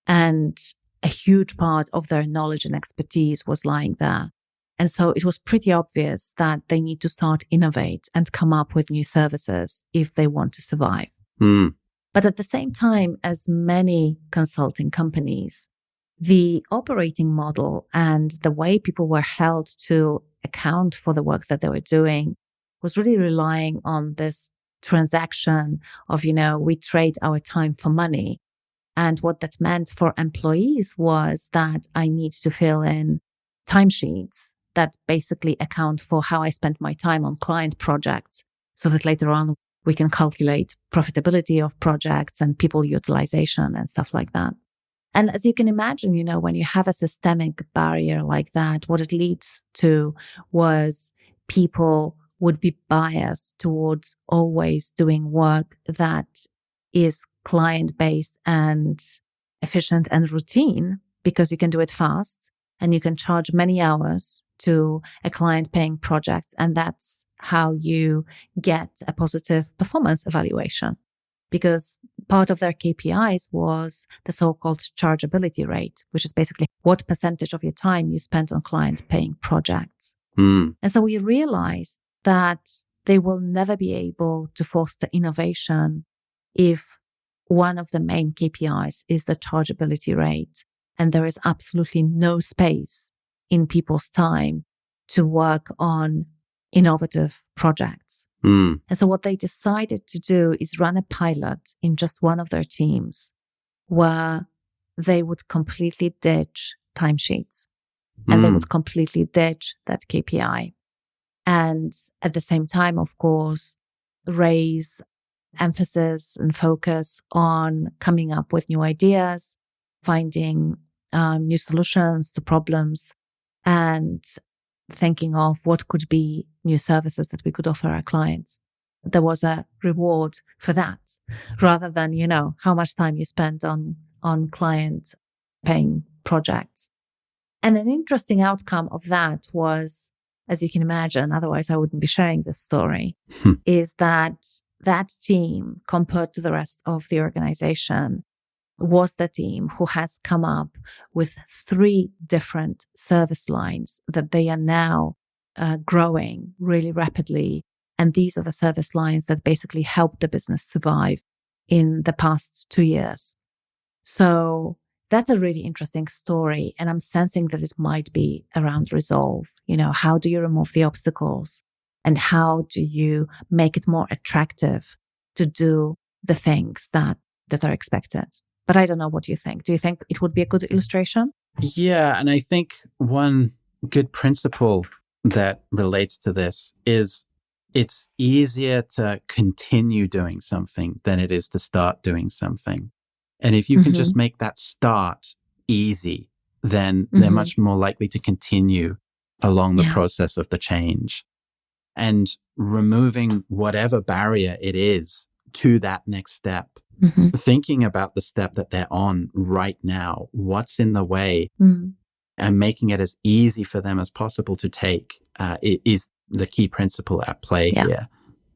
And a huge part of their knowledge and expertise was lying there. And so it was pretty obvious that they need to start innovate and come up with new services if they want to survive. But at the same time, as many consulting companies, the operating model and the way people were held to account for the work that they were doing was really relying on this transaction of, we trade our time for money. And what that meant for employees was that I need to fill in timesheets that basically account for how I spent my time on client projects, so that later on we can calculate profitability of projects and people utilization and stuff like that. And as you can imagine, when you have a systemic barrier like that, what it leads to was people would be biased towards always doing work that is client-based and efficient and routine, because you can do it fast and you can charge many hours to a client paying projects. And that's how you get a positive performance evaluation, because part of their KPIs was the so-called chargeability rate, which is basically what percentage of your time you spent on client paying projects. And so we realized that they will never be able to foster innovation if one of the main KPIs is the chargeability rate, and there is absolutely no space in people's time to work on innovative projects. And so what they decided to do is run a pilot in just one of their teams where they would completely ditch timesheets and they would completely ditch that KPI. And at the same time, of course, raise emphasis and focus on coming up with new ideas, finding new solutions to problems, and thinking of what could be new services that we could offer our clients. There was a reward for that rather than, how much time you spent on client paying projects. And an interesting outcome of that was, as you can imagine, otherwise I wouldn't be sharing this story, is that team, compared to the rest of the organization, was the team who has come up with 3 different service lines that they are now growing really rapidly. And these are the service lines that basically helped the business survive in the past 2 years. So that's a really interesting story. And I'm sensing that it might be around resolve. How do you remove the obstacles? And how do you make it more attractive to do the things that are expected? But I don't know what you think. Do you think it would be a good illustration? Yeah. And I think one good principle that relates to this is it's easier to continue doing something than it is to start doing something. And if you can just make that start easy, then they're much more likely to continue along the process of the change. And removing whatever barrier it is to that next step, thinking about the step that they're on right now, what's in the way, and making it as easy for them as possible to take is the key principle at play here.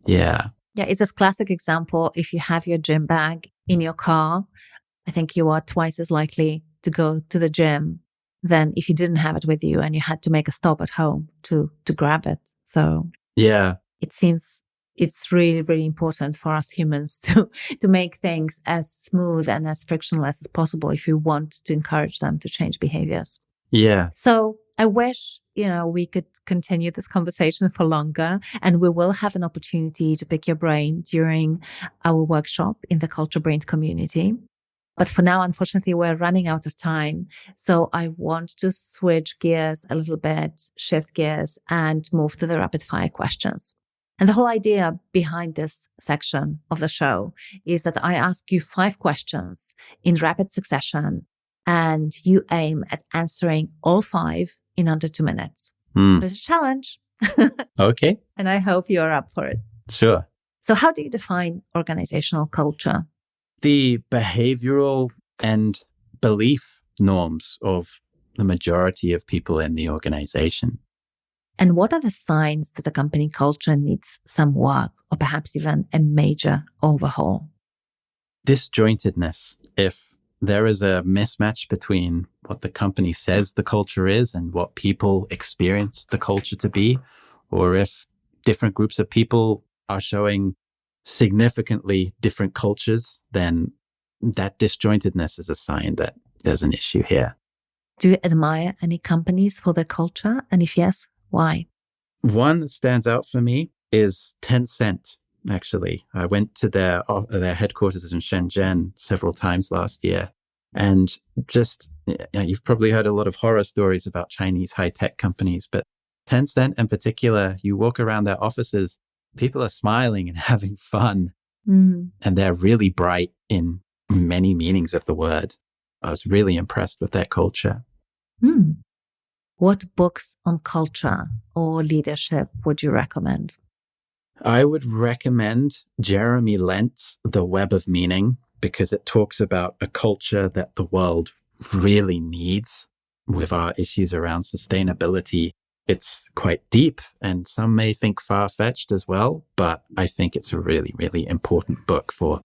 Yeah. Yeah, it's a classic example. If you have your gym bag in your car, I think you are twice as likely to go to the gym than if you didn't have it with you and you had to make a stop at home to grab it. So yeah, it seems it's really, really important for us humans to make things as smooth and as frictionless as possible if we want to encourage them to change behaviors. Yeah. So I wish, we could continue this conversation for longer, and we will have an opportunity to pick your brain during our workshop in the CultureBrained community. But for now, unfortunately, we're running out of time. So I want to switch gears a little bit, shift gears, and move to the rapid fire questions. And the whole idea behind this section of the show is that I ask you 5 questions in rapid succession, and you aim at answering all 5 in under 2 minutes. So it's a challenge. Okay. And I hope you're up for it. Sure. So how do you define organizational culture? The behavioral and belief norms of the majority of people in the organization. And what are the signs that a company culture needs some work or perhaps even a major overhaul? Disjointedness. If there is a mismatch between what the company says the culture is and what people experience the culture to be, or if different groups of people are showing significantly different cultures, then that disjointedness is a sign that there's an issue here. Do you admire any companies for their culture? And if yes, why? One that stands out for me is Tencent, actually. I went to their headquarters in Shenzhen several times last year. And just, you've probably heard a lot of horror stories about Chinese high-tech companies, but Tencent in particular, you walk around their offices, people are smiling and having fun. And they're really bright in many meanings of the word. I was really impressed with their culture. What books on culture or leadership would you recommend? I would recommend Jeremy Lent's The Web of Meaning because it talks about a culture that the world really needs with our issues around sustainability. It's quite deep and some may think far-fetched as well, but I think it's a really, really important book for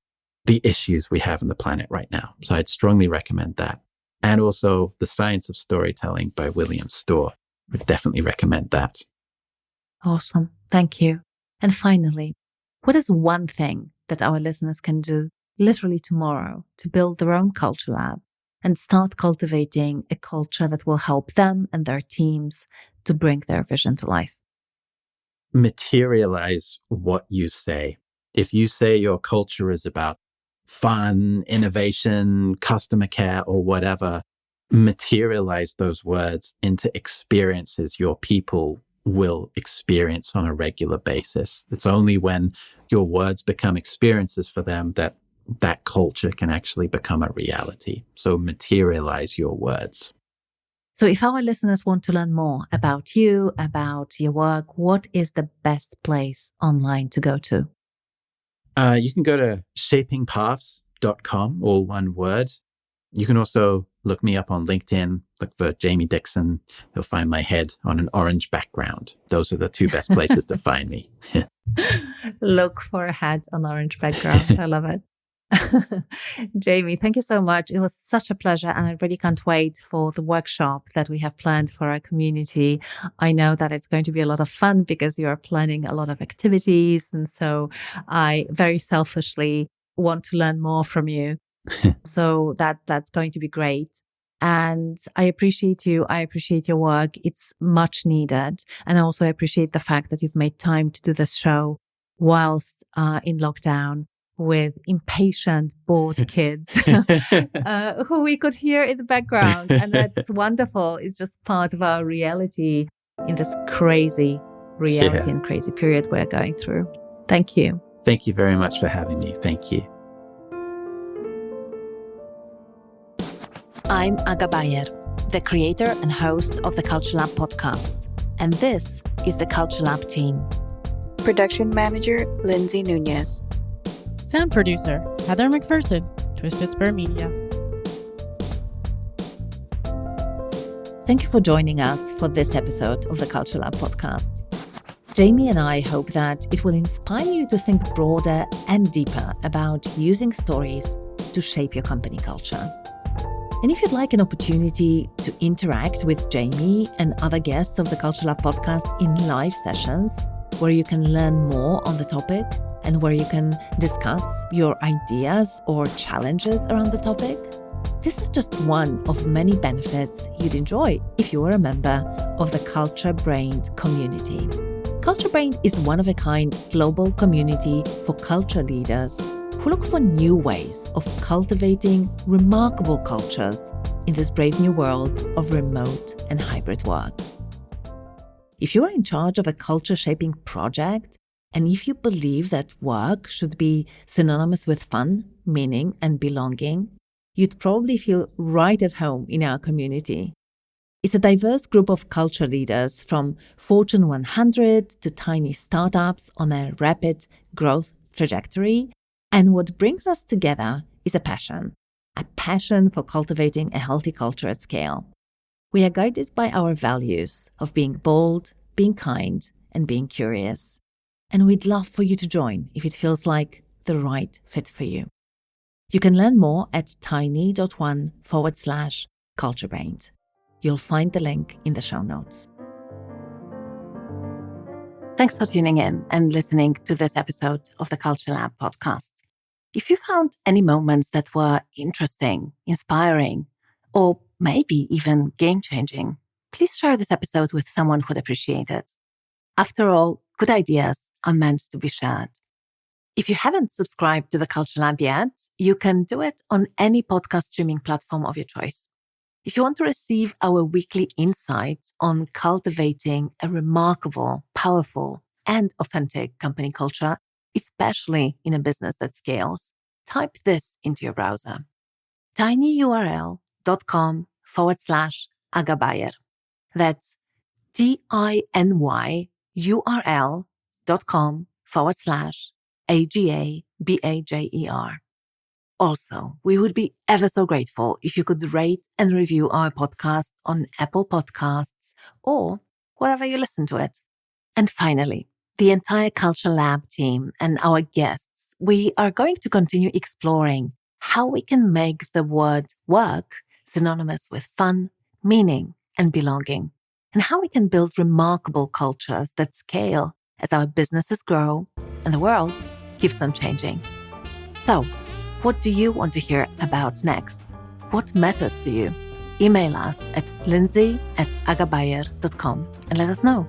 the issues we have on the planet right now. So I'd strongly recommend that. And also The Science of Storytelling by William Storr. Would definitely recommend that. Awesome. Thank you. And finally, what is one thing that our listeners can do literally tomorrow to build their own culture lab and start cultivating a culture that will help them and their teams to bring their vision to life? Materialize what you say. If you say your culture is about fun, innovation, customer care, or whatever, materialize those words into experiences your people will experience on a regular basis. It's only when your words become experiences for them that that culture can actually become a reality. So materialize your words. So if our listeners want to learn more about you, about your work, what is the best place online to go to? You can go to shapingpaths.com, all one word. You can also look me up on LinkedIn, look for Jamie Dixon. You'll find my head on an orange background. Those are the two best places to find me. Look for a head on orange background. I love it. Jamie, thank you so much. It was such a pleasure, and I really can't wait for the workshop that we have planned for our community. I know that it's going to be a lot of fun because you are planning a lot of activities. And so I very selfishly want to learn more from you. So that's going to be great. And I appreciate you. I appreciate your work. It's much needed. And I also appreciate the fact that you've made time to do this show whilst in lockdown with impatient, bored kids who we could hear in the background. And that's wonderful. It's just part of our reality in this crazy reality and crazy period we're going through. Thank you. Thank you very much for having me. Thank you. I'm Aga Bajer, the creator and host of the Culture Lab podcast. And this is the Culture Lab team. Production manager, Lindsay Nunez. Sound producer, Heather McPherson, Twisted Spur Media. Thank you for joining us for this episode of the Culture Lab podcast. Jamie and I hope that it will inspire you to think broader and deeper about using stories to shape your company culture. And if you'd like an opportunity to interact with Jamie and other guests of the Culture Lab podcast in live sessions, where you can learn more on the topic and where you can discuss your ideas or challenges around the topic, this is just one of many benefits you'd enjoy if you were a member of the CultureBrained community. CultureBrained is one-of-a-kind global community for culture leaders who look for new ways of cultivating remarkable cultures in this brave new world of remote and hybrid work. If you are in charge of a culture-shaping project, and if you believe that work should be synonymous with fun, meaning, and belonging, you'd probably feel right at home in our community. It's a diverse group of culture leaders from Fortune 100 to tiny startups on a rapid growth trajectory. And what brings us together is a passion for cultivating a healthy culture at scale. We are guided by our values of being bold, being kind, and being curious. And we'd love for you to join if it feels like the right fit for you. You can learn more at tiny.one/CultureBrained. You'll find the link in the show notes. Thanks for tuning in and listening to this episode of the Culture Lab podcast. If you found any moments that were interesting, inspiring, or maybe even game-changing, please share this episode with someone who'd appreciate it. After all, good ideas are meant to be shared. If you haven't subscribed to the Culture Lab yet, you can do it on any podcast streaming platform of your choice. If you want to receive our weekly insights on cultivating a remarkable, powerful, and authentic company culture, especially in a business that scales, type this into your browser. tinyurl.com/Aga Bajer. That's tinyurl.com/Aga .com/AGABAJER. Also, we would be ever so grateful if you could rate and review our podcast on Apple Podcasts or wherever you listen to it. And finally, the entire Culture Lab team and our guests, we are going to continue exploring how we can make the word work synonymous with fun, meaning, and belonging, and how we can build remarkable cultures that scale as our businesses grow and the world keeps on changing. So, what do you want to hear about next? What matters to you? Email us at lindsay@agabajer.com and let us know.